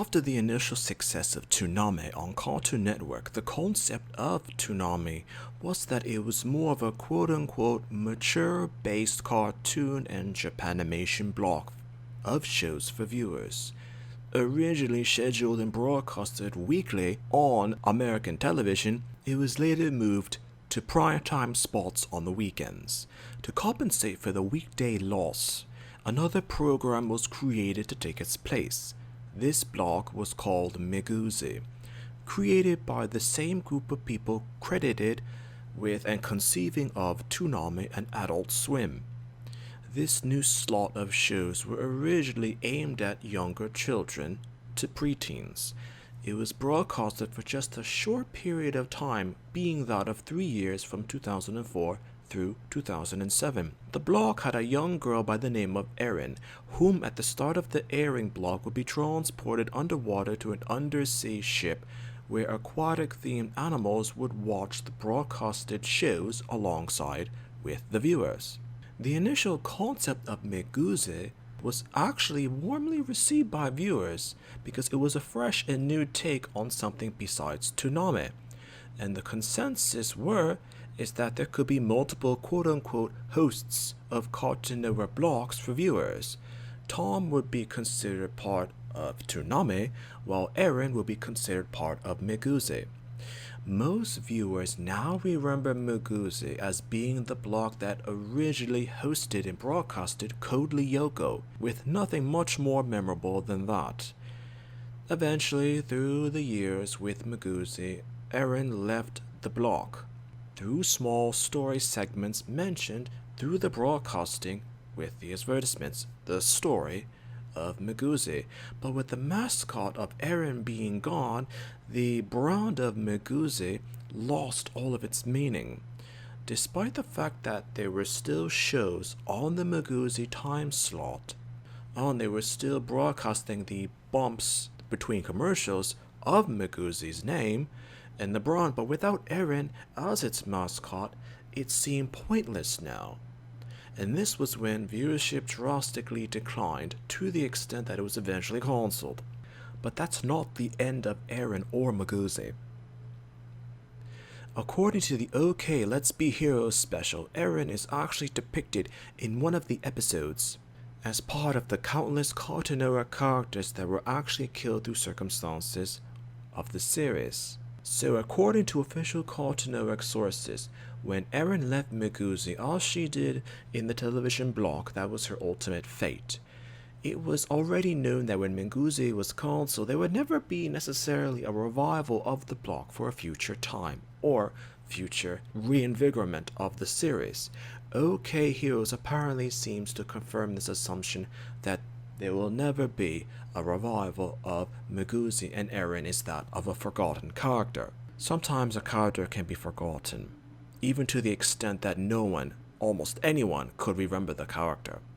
After the initial success of Toonami on Cartoon Network, the concept of Toonami was that it was more of a quote-unquote mature-based cartoon and Japanimation block of shows for viewers. Originally scheduled and broadcasted weekly on American television, it was later moved to primetime spots on the weekends. To compensate for the weekday loss, another program was created to take its place. This block was called Miguzi, created by the same group of people credited with and conceiving of Toonami and Adult Swim. This new slot of shows were originally aimed at younger children to preteens. It was broadcasted for just a short period of time, being that of 3 years from 2004 through 2007. The block had a young girl by the name of Erin, whom at the start of the airing block would be transported underwater to an undersea ship where aquatic-themed animals would watch the broadcasted shows alongside with the viewers. The initial concept of Miguzi was actually warmly received by viewers because it was a fresh and new take on something besides Toonami, and the consensus is that there could be multiple quote-unquote hosts of Cartoon Network blocks for viewers. Tom would be considered part of Toonami, while Erin would be considered part of Miguzi. Most viewers now remember Miguzi as being the block that originally hosted and broadcasted Code Lyoko, with nothing much more memorable than that. Eventually, through the years with Miguzi, Erin left the block through small story segments mentioned through the broadcasting with the advertisements, the story of Miguzi. But with the mascot of Erin being gone, the brand of Miguzi lost all of its meaning. Despite the fact that there were still shows on the Miguzi time slot, they were still broadcasting the bumps between commercials of Miguzi's name and the brand, but without Erin as its mascot, it seemed pointless now. And this was when viewership drastically declined to the extent that it was eventually cancelled. But that's not the end of Erin or Miguzi. According to the OK Let's Be Heroes special, Erin is actually depicted in one of the episodes as part of the countless Cartoon Network characters that were actually killed through circumstances of the series. So according to official Cartoon Network sources, when Erin left Miguzi, as she did in the television block, that was her ultimate fate. It was already known that when Miguzi was cancelled, there would never be necessarily a revival of the block for a future time, or future reinvigorament of the series. OK Heroes apparently seems to confirm this assumption that there will never be a revival of Miguzi, and Erin is that of a forgotten character. Sometimes a character can be forgotten, even to the extent that no one, almost anyone, could remember the character.